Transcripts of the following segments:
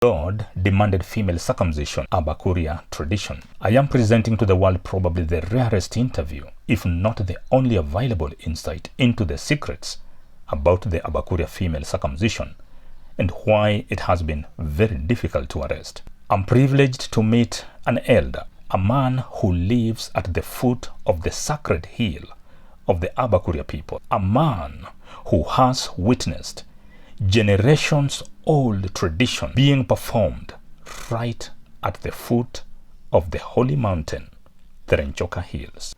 God demanded female circumcision, Abakuria tradition. I am presenting to the world probably the rarest interview, if not the only available insight into the secrets about the Abakuria female circumcision and why it has been very difficult to arrest. I'm privileged to meet an elder, a man who lives at the foot of the sacred hill of the Abakuria people, a man who has witnessed generations-old tradition being performed right at the foot of the holy mountain, the Renchoka Hills.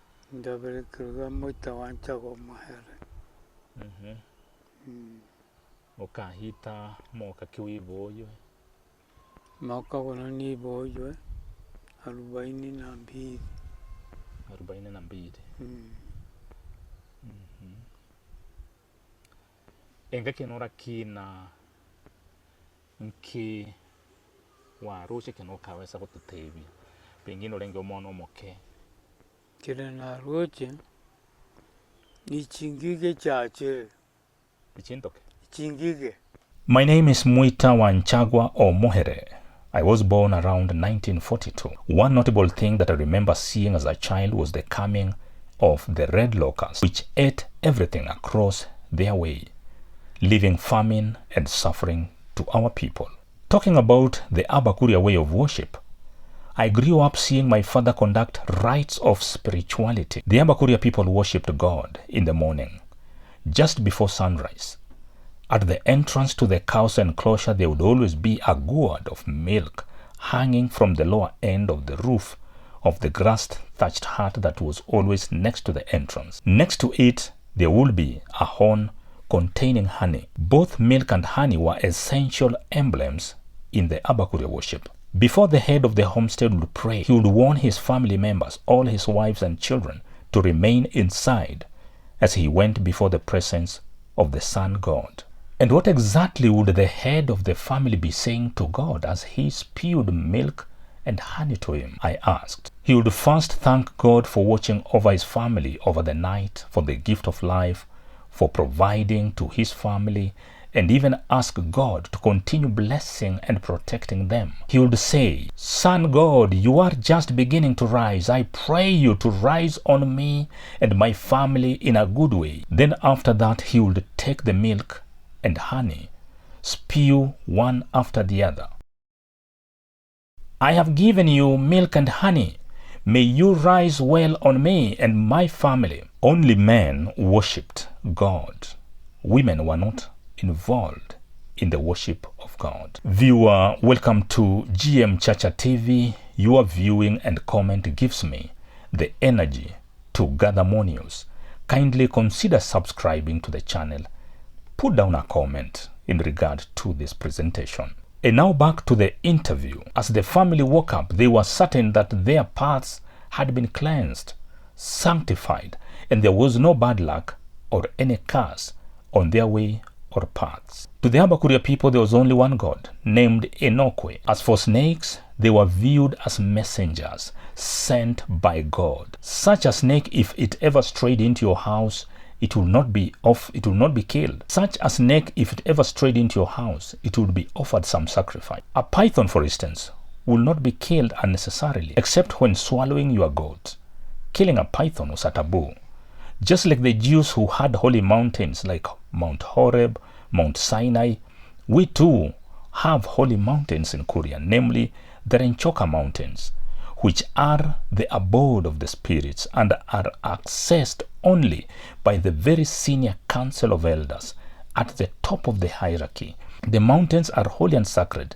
Okahita moka kiwiboyo mwaka wanani boyo 42 enga kenora kina nki warushe kenokawesa kututebia pengine ulenge omwana omoke kile na roche ni chingige chache ichintoke chingige. My name is Muita Wanchagwa or Mohere. I was born around 1942. One notable thing that I remember seeing as a child was the coming of the red locusts, which ate everything across their way, leaving famine and suffering to our people. Talking about the Abakuria way of worship, I grew up seeing my father conduct rites of spirituality. The Abakuria people worshipped God in the morning, just before sunrise. At the entrance to the cow's enclosure, there would always be a gourd of milk hanging from the lower end of the roof of the grass-thatched hut that was always next to the entrance. Next to it, there would be a horn containing honey. Both milk and honey were essential emblems in the Abakuria worship. Before the head of the homestead would pray, he would warn his family members, all his wives and children, to remain inside as he went before the presence of the sun god. And what exactly would the head of the family be saying to God as he spewed milk and honey to him? I asked. He would first thank God for watching over his family over the night, for the gift of life, for providing to his family, and even ask God to continue blessing and protecting them. He would say, "Sun God, you are just beginning to rise. I pray you to rise on me and my family in a good way." Then after that, he would take the milk and honey, spew one after the other. "I have given you milk and honey. May you rise well on me and my family." Only men worshipped God. Women were not involved in the worship of God. Viewer, welcome to GM Chacha TV. Your viewing and comment gives me the energy to gather more news. Kindly consider subscribing to the channel. Put down a comment in regard to this presentation. And now back to the interview. As the family woke up, they were certain that their paths had been cleansed, sanctified, and there was no bad luck or any curse on their way or paths. To the Abakuria people, there was only one God, named Enokwe. As for snakes, they were viewed as messengers sent by God. Such a snake, if it ever strayed into your house, it will not be killed. Such a snake, if it ever strayed into your house, it would be offered some sacrifice. A python, for instance, will not be killed unnecessarily, except when swallowing your goat. Killing a python was a taboo. Just like the Jews who had holy mountains like Mount Horeb, Mount Sinai, we too have holy mountains in Korea, namely the Renchoka Mountains, which are the abode of the spirits and are accessed only by the very senior council of elders at the top of the hierarchy. The mountains are holy and sacred,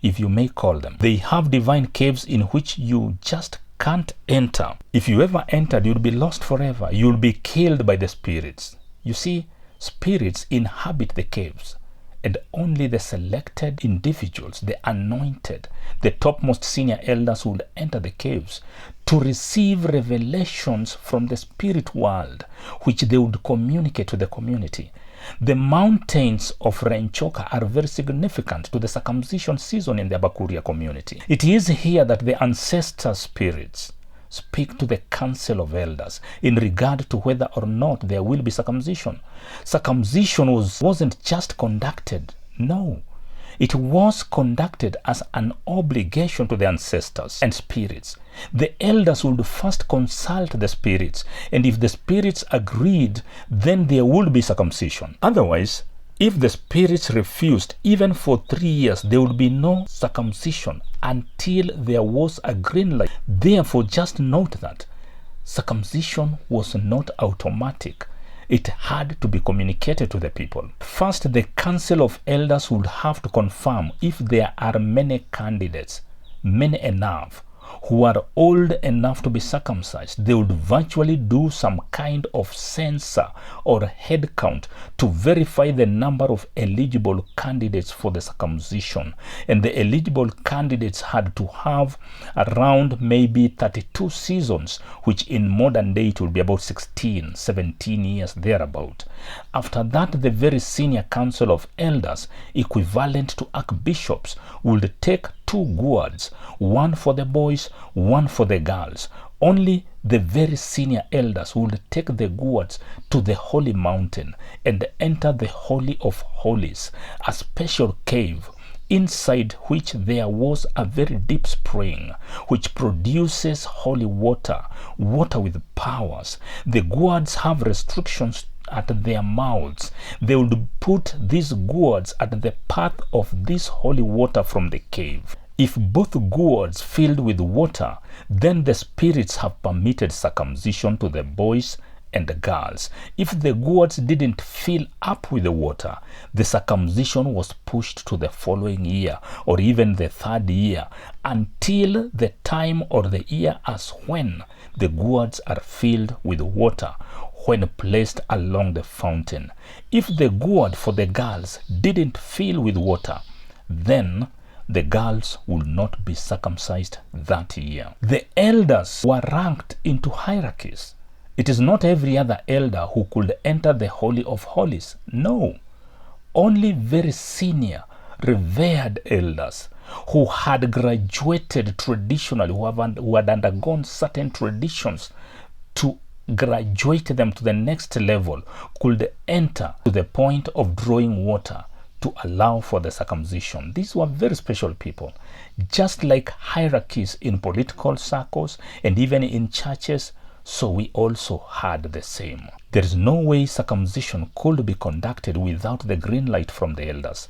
if you may call them. They have divine caves in which you just can't enter. If you ever entered, you'll be lost forever. You'll be killed by the spirits. You see, spirits inhabit the caves, and only the selected individuals, the anointed, the topmost senior elders will enter the caves to receive revelations from the spirit world, which they would communicate to the community. The mountains of Renchoka are very significant to the circumcision season in the Abakuria community. It is here that the ancestor spirits speak to the council of elders in regard to whether or not there will be circumcision. Circumcision wasn't just conducted. No. It was conducted as an obligation to the ancestors and spirits. The elders would first consult the spirits, and if the spirits agreed, then there would be circumcision. Otherwise, if the spirits refused, even for 3 years, there would be no circumcision until there was a green light. Therefore, just note that circumcision was not automatic. It had to be communicated to the people. First, the council of elders would have to confirm if there are many candidates, many enough, who are old enough to be circumcised. They would virtually do some kind of census or head count to verify the number of eligible candidates for the circumcision. And the eligible candidates had to have around maybe 32 seasons, which in modern day it will be about 16, 17 years thereabout. After that, the very senior council of elders, equivalent to archbishops, would take 2 gourds, one for the boys, one for the girls. Only the very senior elders would take the gourds to the holy mountain and enter the Holy of Holies, a special cave inside which there was a very deep spring which produces holy water, water with powers. The gourds have restrictions at their mouths. They would put these gourds at the path of this holy water from the cave. If both gourds filled with water, then the spirits have permitted circumcision to the boys and the girls. If the gourds didn't fill up with the water, the circumcision was pushed to the following year or even the 3rd year until the time or the year as when the gourds are filled with water when placed along the fountain. If the gourd for the girls didn't fill with water, then the girls would not be circumcised that year. The elders were ranked into hierarchies. It is not every other elder who could enter the Holy of Holies. No, only very senior, revered elders who had graduated traditionally, who had undergone certain traditions to graduate them to the next level, could enter to the point of drawing water to allow for the circumcision. These were very special people. Just like hierarchies in political circles and even in churches, so we also had the same. There is no way circumcision could be conducted without the green light from the elders.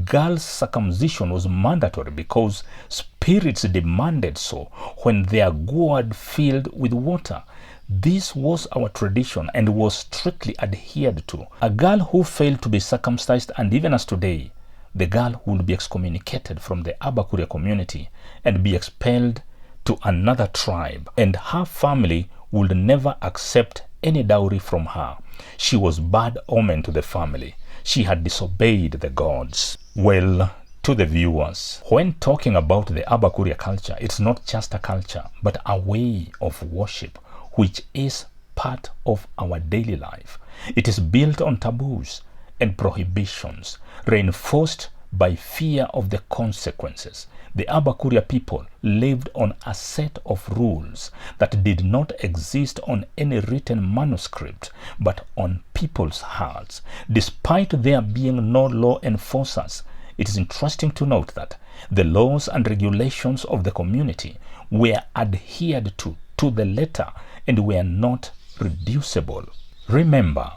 Girls' circumcision was mandatory because spirits demanded so when their gourd filled with water. This was our tradition and was strictly adhered to. A girl who failed to be circumcised, and even as today, the girl would be excommunicated from the Abakuria community and be expelled to another tribe, and her family would never accept any dowry from her. She was bad omen to the family. She had disobeyed the gods. Well, to the viewers, when talking about the Abakuria culture, it's not just a culture, but a way of worship, which is part of our daily life. It is built on taboos and prohibitions, reinforced by fear of the consequences. The Abakuria people lived on a set of rules that did not exist on any written manuscript, but on people's hearts. Despite there being no law enforcers, it is interesting to note that the laws and regulations of the community were adhered to the letter and were not reducible. Remember,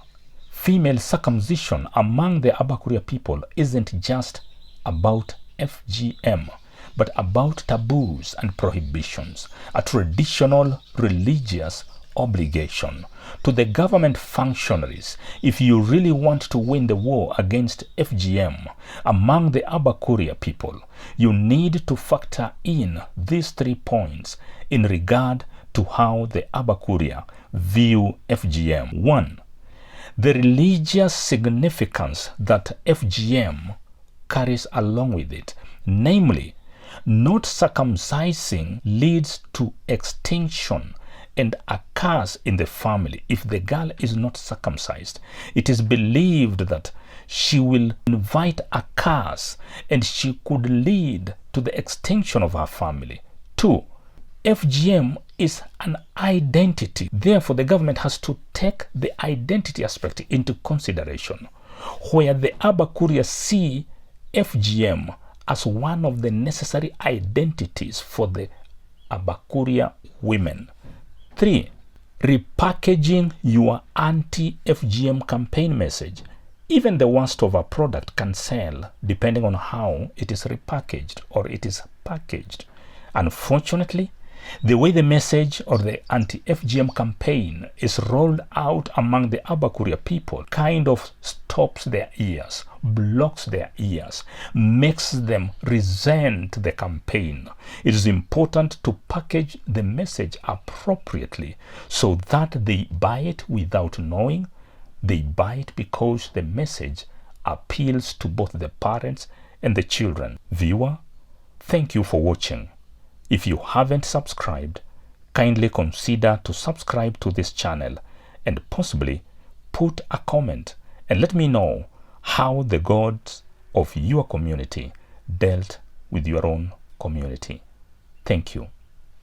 female circumcision among the Abakuria people isn't just about FGM, but about taboos and prohibitions, a traditional religious obligation. To the government functionaries, if you really want to win the war against FGM among the Abakuria people, you need to factor in these 3 points in regard to how the Abakuria view FGM. 1. The religious significance that FGM carries along with it, namely, not circumcising leads to extinction and a curse in the family. If the girl is not circumcised, it is believed that she will invite a curse and she could lead to the extinction of her family. 2. FGM is an identity. Therefore, the government has to take the identity aspect into consideration, where the Abakuria see FGM as one of the necessary identities for the Abakuria women. 3. Repackaging your anti-FGM campaign message. Even the worst of a product can sell depending on how it is repackaged or it is packaged. Unfortunately, the way the message or the anti-FGM campaign is rolled out among the Abakuria people kind of stops their ears, blocks their ears, makes them resent the campaign. It is important to package the message appropriately so that they buy it without knowing. They buy it because the message appeals to both the parents and the children. Viewer, thank you for watching. If you haven't subscribed, kindly consider to subscribe to this channel and possibly put a comment and let me know how the gods of your community dealt with your own community. Thank you.